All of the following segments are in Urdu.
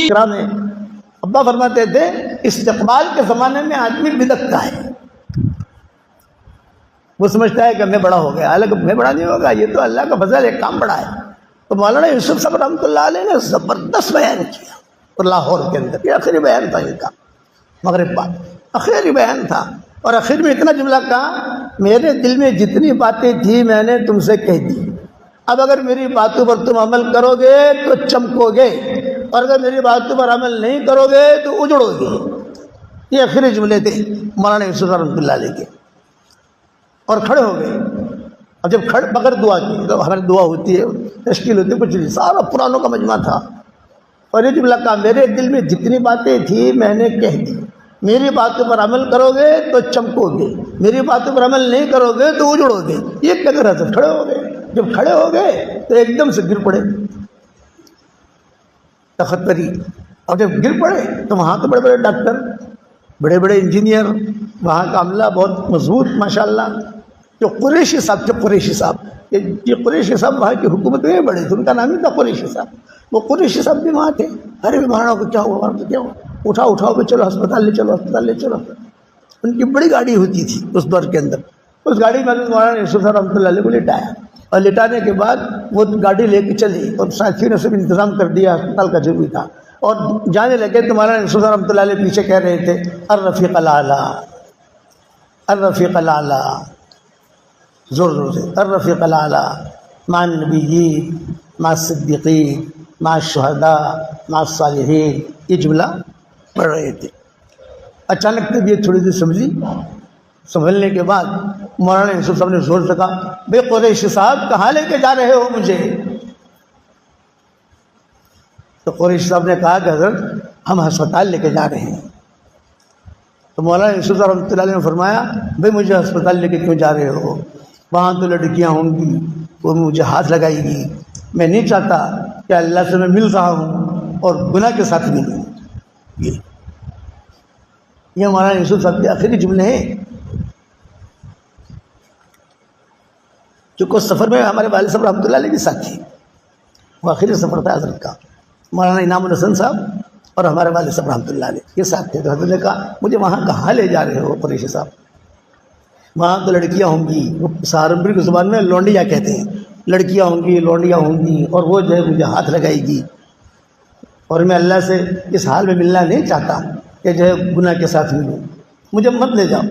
کرام میں ابا فرماتے تھے استقبال کے زمانے میں آدمی بدکتا ہے، وہ سمجھتا ہے کہ میں بڑا ہو گیا، حالانکہ میں بڑا نہیں ہوگا، یہ تو اللہ کا فضل ہے، کام بڑا ہے۔ تو مولانا یوسف صاحب رحمۃ اللہ علیہ نے زبردست بیان کیا، اور لاہور کے اندر یہ آخری بیان تھا ان کا، مغرب بعد آخری بیان تھا، اور آخر میں اتنا جملہ کہا میرے دل میں جتنی باتیں تھیں میں نے تم سے کہہ دی، اب اگر میری باتوں پر تم عمل کرو گے تو چمکو گے، اور اگر میری باتوں پر عمل نہیں کرو گے تو اجڑو گے۔ یہ آخری جملے تھے مولانا یوسف رحمۃ اللہ علیہ کے، اور کھڑے ہو گئے۔ اب جب کھڑے بغیر دعا کی، تو ہماری دعا ہوتی ہے، تشکیل ہوتی ہے، کچھ نہیں، سارا پرانوں کا مجمع تھا، اور یہ جملہ کہا میرے دل میں جتنی باتیں تھیں میں نے کہہ دی، میری باتوں پر عمل کرو گے تو چمکو گے، میری باتوں پر عمل نہیں کرو گے تو اجڑو گے۔ یہ کہہ کر حضرت کھڑے ہو گئے۔ جب کھڑے ہو گئے تو ایک دم سے گر پڑے تخت پری، اور جب گر پڑے تو وہاں تو بڑے بڑے ڈاکٹر، بڑے بڑے انجینئر، وہاں کا عملہ بہت مضبوط ماشاءاللہ، جو قریشی صاحب تھے، قریشی صاحب، یہ قریشی صاحب وہاں کی حکومت میں بڑے تھے، ان کا نام ہی تھا قریشی صاحب، وہ قریشی صاحب بھی وہاں تھے۔ ارے مولانا کو کیا ہوا، تو کیا ہوا، اٹھاؤ پہ چلو ہسپتال لے چلو، ہسپتال لے چلو۔ ان کی بڑی گاڑی ہوتی تھی اس دور کے اندر، اس گاڑی میں مولانا یوسف رحمۃ اللہ علیہ کو لٹایا، اور لٹانے کے بعد وہ گاڑی لے کے چلی، اور ساتھیوں نے سب انتظام کر دیا، ہسپتال کا جو بھی تھا، اور جانے لگے تو مولانا یوسف رحمۃ اللہ علیہ پیچھے کہہ رہے تھے الرفیق الاعلیٰ، الرفیق الاعلیٰ، زور زور سے، الرفیق الاعلیٰ مع النبیین مع الصدیقین مع الشہداء مع الصالحین، یہ جملہ پڑھ رہے تھے۔ اچانک طبیعت تھوڑی سی سنبھلنے کے بعد مولانا یوسف صاحب نے زور سے کہا بے قریشی صاحب کہاں لے کے جا رہے ہو مجھے؟ تو قریشی صاحب نے کہا کہ حضرت ہم ہسپتال لے کے جا رہے ہیں۔ تو مولانا یوسف صاحب رحمۃ اللہ علیہ نے فرمایا بھائی مجھے ہسپتال لے کے کیوں جا رہے ہو؟ وہاں تو لڑکیاں ہوں گی، وہ مجھے ہاتھ لگائے گی، میں نہیں چاہتا کہ اللہ سے میں مل رہا ہوں اور گناہ کے ساتھ ملوں۔ یہ مولانا یوسف صاحب کے آخری جملے ہیں۔ چونکہ اس سفر میں ہمارے والد صاحب رحمۃ اللہ علیہ کے ساتھ تھے، وہ آخری سفر تھا حضرت کا، مولانا انعام الحسن صاحب اور ہمارے والد صاحب رحمۃ اللہ علیہ کے ساتھ تھے۔ تو حضرت نے کہا مجھے وہاں کہاں لے جا رہے ہو قریشی صاحب؟ وہاں تو لڑکیاں ہوں گی، وہ سہارنپور کی زبان میں لونڈیاں کہتے ہیں، لڑکیاں ہوں گی، لونڈیاں ہوں گی، اور وہ جو ہے مجھے ہاتھ لگائے گی، اور میں اللہ سے اس حال میں ملنا نہیں چاہتا کہ جو ہے گناہ کے ساتھ ملوں، مجھے مت لے جاؤ۔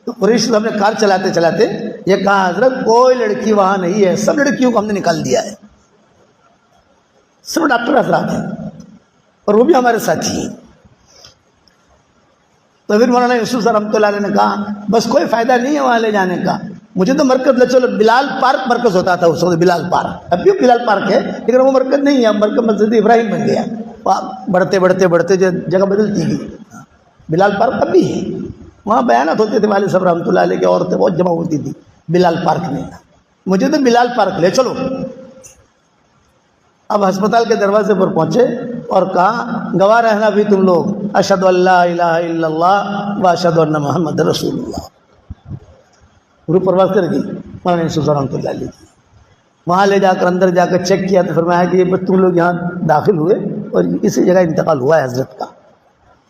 تو قریشی صاحب نے کار چلاتے چلاتے یہ کہا حضرت کوئی لڑکی وہاں نہیں ہے، سب لڑکیوں کو ہم نے نکال دیا ہے، سب ڈاکٹر حضرات ہیں، اور وہ بھی ہمارے ساتھی ہیں۔ تو پھر مولانا یوسف صاحب رحمۃ اللہ علیہ نے کہا بس کوئی فائدہ نہیں ہے وہاں لے جانے کا، مجھے تو مرکز لے چلو۔ بلال پارک مرکز ہوتا تھا اس وقت، بلال پارک، اب بھی بلال پارک ہے لیکن وہ مرکز نہیں ہے، اب مرکز مسجد ابراہیم بن گیا، بڑھتے بڑھتے بڑھتے جو جگہ بدلتی گئی، بلال پارک اب بھی ہے، وہاں بیانات ہوتے تھے والد صاحب رحمۃ اللہ علیہ کے، عورتیں بہت جمع ہوتی تھی بلال پارک میں، مجھے تو بلال پارک لے چلو۔ اب ہسپتال کے دروازے پر پہنچے اور کہا گواہ رہنا بھی تم لوگ، اشہد ان لا الہ الا اللہ و اشہد ان محمد رسول اللہ، روح پرواز کر گئی مولانا یوسف رحمۃ اللہ علیہ کی۔ وہاں لے جا کر اندر جا کر چیک کیا تو فرمایا کہ یہ بس تم لوگ یہاں داخل ہوئے اور اسی جگہ انتقال ہوا ہے حضرت کا۔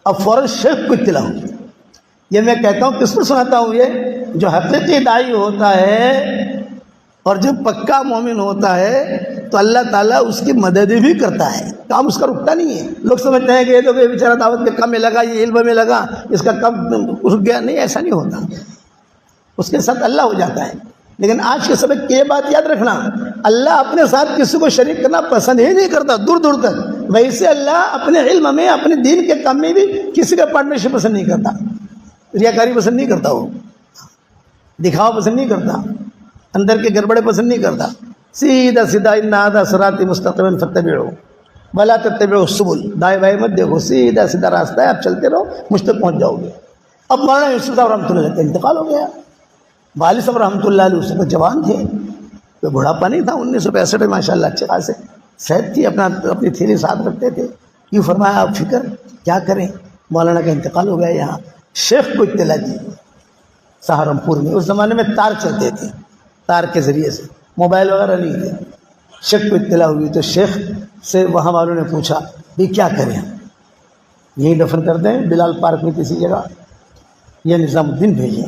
اب فوراً شیخ کو اطلاع ہوئی۔ یہ میں کہتا ہوں کس پر سناتا ہوں، یہ جو حقیقی داعی ہوتا ہے اور جو پکا مومن ہوتا ہے تو اللہ تعالیٰ اس کی مدد بھی کرتا ہے، کام اس کا رکتا نہیں ہے۔ لوگ سمجھتے ہیں کہ یہ تو بیچارہ دعوت کے کام میں لگا، یہ علم میں لگا، اس کا کام رک گیا، نہیں، ایسا نہیں ہوتا، اس کے ساتھ اللہ ہو جاتا ہے۔ لیکن آج کے سبق کی یہ بات یاد رکھنا، اللہ اپنے ساتھ کسی کو شریک کرنا پسند ہی نہیں کرتا دور دور تک، ویسے اللہ اپنے علم میں اپنے دین کے کام میں بھی کسی کا پارٹنرشپ پسند نہیں کرتا، ریاکاری پسند نہیں کرتا، وہ دکھاوا پسند نہیں کرتا، اندر کے گڑبڑے پسند نہیں کرتا۔ سیدھا سیدھا ان ھذا صراطی مستقیما فاتبعوہ ولا تتبعوا السبل، دائیں بائیں مت دیکھو، سیدھا سیدھا راستہ ہے، آپ چلتے رہو، مجھ تک پہنچ جاؤ گے۔ اب مولانا یوسف صاحب رحمۃ اللہ علیہ کا انتقال ہو گیا۔ والد صاحب رحمۃ اللہ علیہ اس وقت جوان تھے، کوئی بڑھاپا نہیں تھا، 1965 میں ماشاء اللہ اچھے خاصے صحت تھی، اپنی تھیلی ساتھ رکھتے تھے۔ یوں فرمایا آپ فکر کیا کریں، مولانا کا انتقال ہو گیا۔ یہاں شیخ کو اطلاع دی سہارنپور میں، اس زمانے میں تار چلتے تھے، تار کے ذریعے سے، موبائل وغیرہ نہیں تھے۔ شیخ کو اطلاع ہوئی تو شیخ سے وہاں والوں نے پوچھا بھی کیا کریں، یہیں دفن کر دیں بلال پارک میں کسی جگہ، یہ نظام الدین بھیجیں۔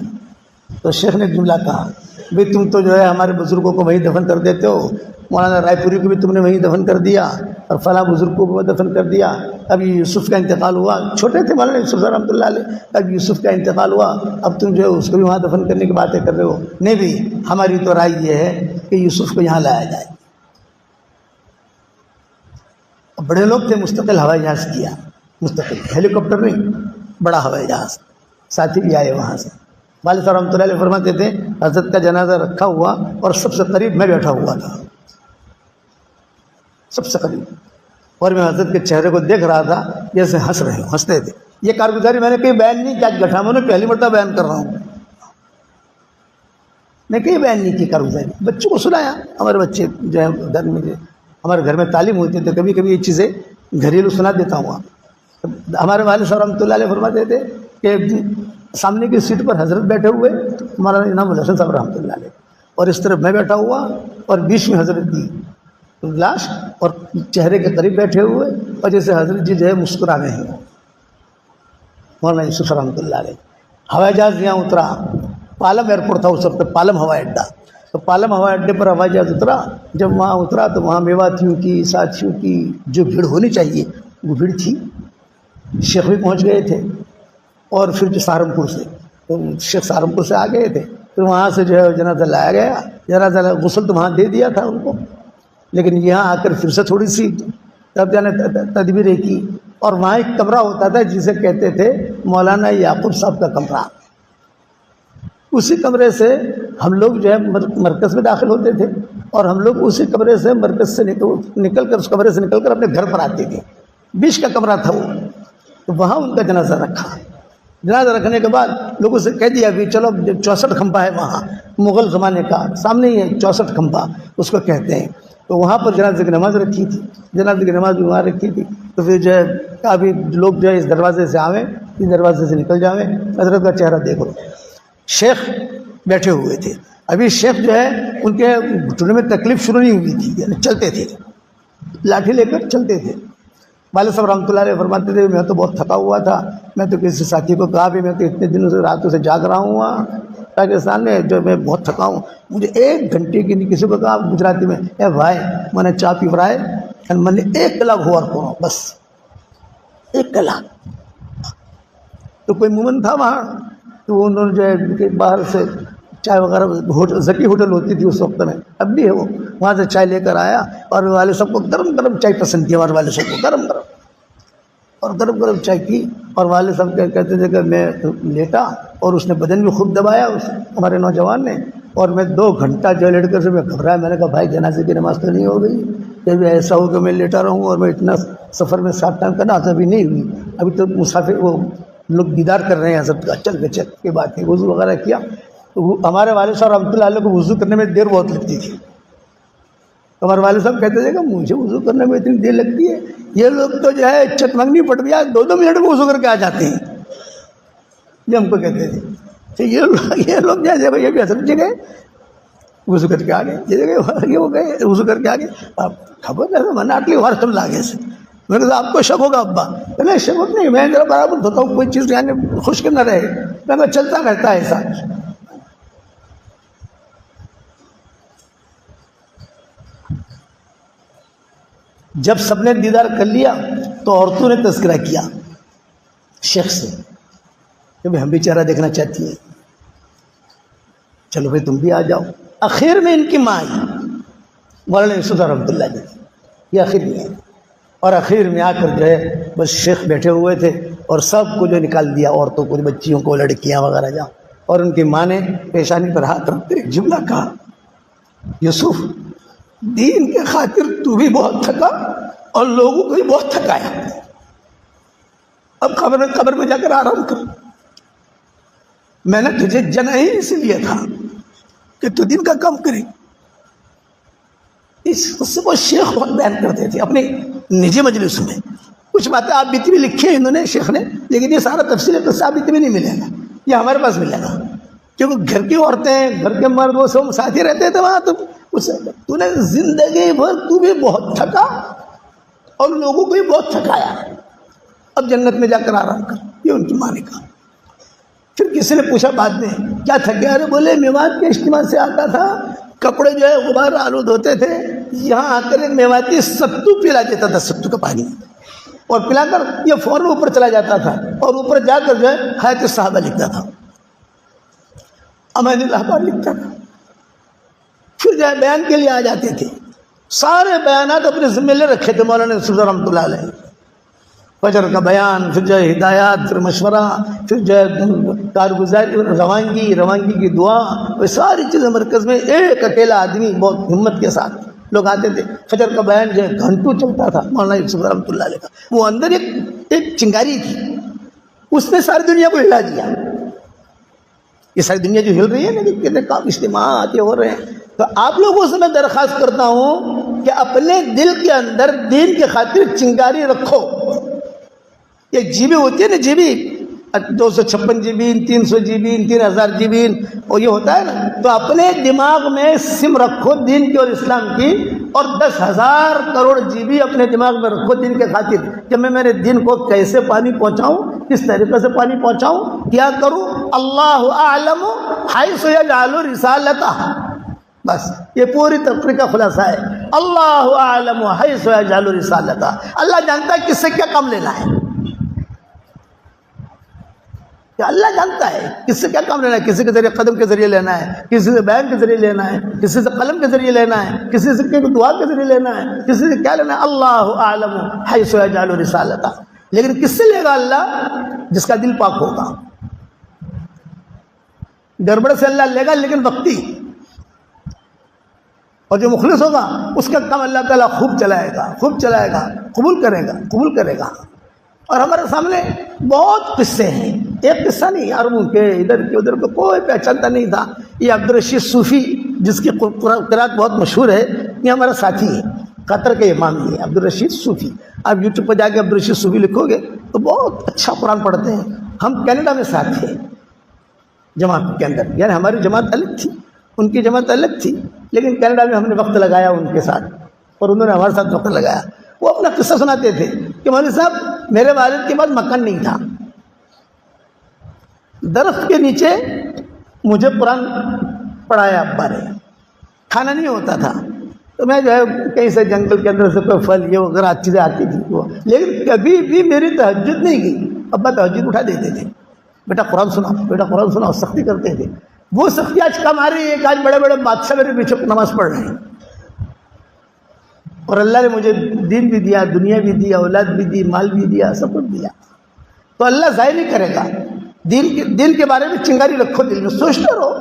تو شیخ نے جملہ کہا، بھئی تم تو جو ہے ہمارے بزرگوں کو وہیں دفن کر دیتے ہو، مولانا رائے پوری کو بھی تم نے وہیں دفن کر دیا اور فلاں بزرگ کو بھی دفن کر دیا، اب یوسف کا انتقال ہوا، چھوٹے تھے مولانا یوسف رحمۃ اللہ علیہ، اب یوسف کا انتقال ہوا، اب تم جو ہے اس کو بھی وہاں دفن کرنے کی باتیں کر رہے ہو۔ نہیں بھی، ہماری تو رائے یہ ہے کہ یوسف کو یہاں لایا جائے۔ بڑے لوگ تھے، مستقل ہوائی جہاز کیا، مستقل ہیلی کاپٹر نہیں، بڑا ہوائی جہاز، ساتھی بھی آئے وہاں سے۔ والد صاحب رحمۃ اللہ علیہ فرماتے تھے حضرت کا جنازہ رکھا ہوا اور سب سے قریب میں بیٹھا ہوا تھا، سب سے قریب، اور میں حضرت کے چہرے کو دیکھ رہا تھا جیسے ہنس رہے ہوں، ہنستے تھے۔ یہ کارگزاری میں نے کہیں بیان نہیں کیا، گٹھا میں نے پہلی مرتبہ بیان کر رہا ہوں، میں کہیں بیان نہیں کی کارگزاری، بچوں کو سنایا۔ ہمارے بچے جو ہے گھر میں، ہمارے گھر میں تعلیم ہوتی ہے تو کبھی کبھی یہ چیزیں گھریلو سنا دیتا ہوں۔ ہمارے والد صاحب رحمۃ اللہ علیہ فرماتے تھے کہ سامنے کی سیٹ پر حضرت بیٹھے ہوئے، ہمارا انعام الحسن صاحب رحمۃ اللہ علیہ، اور اس طرف میں بیٹھا ہوا اور بیچ میں حضرت کی لاش، اور چہرے کے قریب بیٹھے ہوئے، اور جیسے حضرت جی جو ہے مسکرا رہے ہیں، مولانا یوسف رحمۃ اللہ علیہ۔ ہوائی جہاز یہاں اترا، پالم ایئرپورٹ تھا اس وقت، پالم ہوائی اڈہ، تو پالم ہوائی اڈے پر ہوائی جہاز اترا۔ جب وہاں اترا تو وہاں میواتیوں کی، ساتھیوں کی جو بھیڑ ہونی چاہیے وہ بھیڑ تھی۔ شیخ بھی پہنچ گئے تھے، اور پھر جو سہارنپور سے، شیخ سہارنپور سے آ گئے تھے، پھر وہاں سے جو ہے جنازہ لایا گیا، جنازہ غسل تو وہاں دے دیا تھا ان کو، لیکن یہاں آ کر پھر سے تھوڑی سی تدبیریں کی، اور وہاں ایک کمرہ ہوتا تھا جسے کہتے تھے مولانا یعقوب صاحب کا کمرہ۔ اسی کمرے سے ہم لوگ جو ہے مرکز میں داخل ہوتے تھے، اور ہم لوگ اسی کمرے سے مرکز سے نکل کر، اس کمرے سے نکل کر اپنے گھر پر آتے تھے۔ بیچ کا کمرہ تھا وہ، تو وہاں ان کا جنازہ رکھا۔ جنازہ رکھنے کے بعد لوگوں سے کہہ دیا کہ چلو 64 کھمبا ہے وہاں، مغل زمانے کا، سامنے ہی ہے 64 کھمبا اس کو کہتے ہیں، تو وہاں پر جنازے کی نماز رکھی تھی، جنازے کی نماز بھی وہاں رکھی تھی۔ تو پھر جو ہے ابھی لوگ جو ہے اس دروازے سے آویں، اس دروازے سے نکل جاویں، حضرت کا چہرہ دیکھو۔ شیخ بیٹھے ہوئے تھے، ابھی شیخ جو ہے ان کے گھٹنے میں تکلیف شروع نہیں ہوئی تھی، یعنی چلتے تھے، لاٹھی لے کر چلتے تھے۔ والد صاحب رحمۃ اللہ علیہ فرماتے تھے میں تو بہت تھکا ہوا تھا، میں تو کسی ساتھی کو کہا بھی میں تو اتنے دنوں سے راتوں سے جاگ رہا ہوں وہاں پاکستان میں، جو میں بہت تھکا ہوں، مجھے 1 گھنٹے کی نہیں، کسی کو کہا گجراتی میں، اے بھائی میں نے چا پی رہا ہے، میں نے 1 کلاک ہوا کروں، بس 1 کلاک۔ تو کوئی مومن تھا وہاں، تو انہوں نے جو ہے باہر سے چائے وغیرہ، ذکی ہوٹل ہوتی تھی اس وقت میں، اب بھی ہے وہ، وہاں سے چائے لے کر آیا، اور والد صاحب کو گرم گرم چائے پسند تھی، ہمارے والد صاحب کو گرم گرم، اور گرم گرم چائے کی، اور والد صاحب کہتے تھے کہ میں لیٹا، اور اس نے بدن بھی خوب دبایا ہمارے نوجوان نے، اور میں 2 گھنٹہ جو لیٹ کر سے میں گھبرایا، میں نے کہا بھائی جنازے کی نماز تو نہیں ہو گئی، کہ بھی ایسا ہو کہ میں لیٹا رہوں اور میں اتنا سفر میں 7 ٹائم کرنا، ابھی نہیں ہوئی، ابھی تو مسافر وہ لوگ دیدار کر رہے ہیں حضرت کا، چل کے چل کے بات ہے، وضو وغیرہ کیا۔ تو ہمارے والد صاحب رحمۃ اللہ علیہ کو وضو کرنے میں دیر بہت لگتی تھی، ہمارے والد صاحب کہتے تھے کہ مجھے وضو کرنے میں اتنی دیر لگتی ہے، یہ لوگ تو جو ہے چٹمنگنی پٹ گیا 2 منٹ میں وضو کر کے آ جاتے ہیں، یہ ہم کو کہتے تھے۔ تو یہ لوگ جیسے بھائی یہ بھی حضرت جی گئے وضو کر کے آ گئے، یہ وہ گئے وضو کر کے آ گئے، آپ خبر ہے میں نے آٹلی وارتم لاگے سے، میں نے کہا آپ کو شک ہوگا ابا، نہیں شک نہیں، میں ذرا برابر دھوتا ہوں، کوئی چیز یعنی خشک نہ رہے، میں کہا چلتا رہتا ہے ایسا۔ جب سب نے دیدار کر لیا تو عورتوں نے تذکرہ کیا شیخ سے کہ ہم بھی چہرہ دیکھنا چاہتی ہیں، چلو بھائی تم بھی آ جاؤ۔ آخر میں ان کی ماں آئی، مولانا یوسف رحمۃ اللہ علیہ، یہ آخر میں ہے، اور آخر میں آ کر جو ہے بس شیخ بیٹھے ہوئے تھے، اور سب کو جو نکال دیا، عورتوں کو، بچیوں کو، لڑکیاں وغیرہ جاؤ، اور ان کی ماں نے پیشانی پر ہاتھ رکھ کر ایک جملہ کہا، یوسف دین کے خاطر تو بھی بہت تھکا اور لوگوں کو بھی بہت تھکایا، اب قبر میں جا کر آرام کر، میں نے تجھے جنا ہی اس لیے تھا کہ تو دین کا کام کرے۔ اس قصے کو شیخ بہت بیان کرتے تھے اپنی نجی مجلس میں، کچھ باتیں آپ بیتی بھی لکھی ہیں انہوں نے شیخ نے، لیکن یہ سارا تفصیل قصہ آپ بیتی بھی نہیں ملے گا، یہ ہمارے پاس ملے گا، کیونکہ گھر کی عورتیں، گھر کے مرد، وہ سب ساتھ ہی رہتے تھے وہاں، تو نے زندگی بھر تو بھی بہت تھکا اور لوگوں کو بھی بہت تھکایا، اب اب جنت میں جا کر آرام کر، یہ ان کی ماں نے کہا۔ پھر کسی نے پوچھا بعد میں کیا تھا کیا؟ ارے بولے میوات کے اجتماع سے آتا تھا، کپڑے جو ہے غبار آلود ہوتے تھے، یہاں آ کر ایک میواتی ستو پلا دیتا تھا، ستو کا پانی، اور پلا کر یہ فوراً اوپر چلا جاتا تھا، اور اوپر جا کر جو ہے حیات صحابہ لکھتا تھا، امان الاحبار لکھتا تھا۔ پھر جو ہے بیان کے لیے آ جاتے تھے، سارے بیانات اپنے ذمہ لے رکھے تھے مولانا یوسف رحمۃ اللہ علیہ، فجر کا بیان، پھر جو ہے ہدایات، پھر مشورہ، پھر جو ہے کارگزاری، روانگی کی دعا، وہ ساری چیزیں مرکز میں ایک اکیلا آدمی بہت ہمت کے ساتھ لوگ آتے تھے۔ فجر کا بیان جو ہے گھنٹوں چلتا تھا مولانا یوسف رحمۃ اللہ علیہ کا، وہ اندر ایک چنگاری تھی، اس نے ساری دنیا کو ہلا دیا۔ یہ ساری دنیا جو ہل رہی ہے نا، کتنے کام اجتماعات ہو رہے ہیں، تو آپ لوگوں سے میں درخواست کرتا ہوں کہ اپنے دل کے اندر دین کی خاطر چنگاری رکھو۔ یہ جی بی ہوتی ہے نا، G B 256 G B, 300 G B, 3000 G B, اور یہ ہوتا ہے نا، تو اپنے دماغ میں سم رکھو دین کی اور اسلام کی، اور 10,000 کروڑ جی بی اپنے دماغ میں رکھو دین کے خاطر کہ میں میرے دین کو کیسے پانی پہنچاؤں، کس طریقے سے پانی پہنچاؤں، کیا کروں۔ اللہ اعلم حیث یجعل رسالتہ، بس یہ پوری تقریر کا خلاصہ ہے۔ اللہ اعلم حیث یجعل رسالتہ، اللہ جانتا ہے کس سے کیا کام لینا ہے، کہ اللہ جانتا ہے کس سے کیا کام لینا ہے، کسی کے ذریعے قدم کے ذریعے لینا ہے، کسی سے بیان کے ذریعے لینا ہے، کسی سے قلم کے ذریعے لینا ہے، کسی سے دعا کے ذریعے لینا ہے، کسی سے کیا لینا ہے۔ اللہ اعلم حیث یجعل رسالتہ، لیکن کس سے لے گا اللہ؟ جس کا دل پاک ہوگا۔ گڑبڑ سے اللہ لے گا لیکن وقتی، اور جو مخلص ہوگا اس کا کام اللہ تعالیٰ خوب چلائے گا، قبول کرے گا۔ اور ہمارے سامنے بہت قصے ہیں، ایک قصہ نہیں، عربوں کے ادھر کے ادھر کو کوئی پہچانتا نہیں تھا۔ یہ عبدالرشید صوفی جس کی قرآن بہت مشہور ہے، یہ ہمارا ساتھی ہے، قطر کے امام ہے عبدالرشید صوفی۔ آپ یوٹیوب پہ جا کے عبدالرشید صوفی لکھو گے تو بہت اچھا قرآن پڑھتے ہیں۔ ہم کینیڈا میں ساتھ تھے جماعت کے اندر، یعنی ہماری جماعت الگ تھی، ان کی جماعت الگ تھی، لیکن کینیڈا میں ہم نے وقت لگایا ان کے ساتھ، اور انہوں نے ہمارے ساتھ وقت لگایا۔ وہ اپنا قصہ سناتے تھے کہ مولوی صاحب میرے والد کے بعد مکان نہیں تھا، درخت کے نیچے مجھے قرآن پڑھایا ابا نے، کھانا نہیں ہوتا تھا، تو میں جو ہے کہیں سے جنگل کے اندر سے کوئی پھل یہ وغیرہ چیزیں آتی تھی وہ، لیکن کبھی بھی میری تہجد نہیں کی۔ ابا تہجد اٹھا دیتے تھے، بیٹا قرآن سنا، سختی کرتے تھے۔ وہ سختی آج کم آ رہی ہے کہ آج بڑے بڑے بادشاہ میرے پیچھے نماز پڑھ رہے ہیں، اور اللہ نے مجھے دین بھی دیا، دنیا بھی دی، اولاد بھی دی، مال بھی دیا، سب کچھ دیا، تو اللہ ضائع نہیں کرے گا۔ دین کے بارے میں چنگاری رکھو، دل میں سوچتے رہو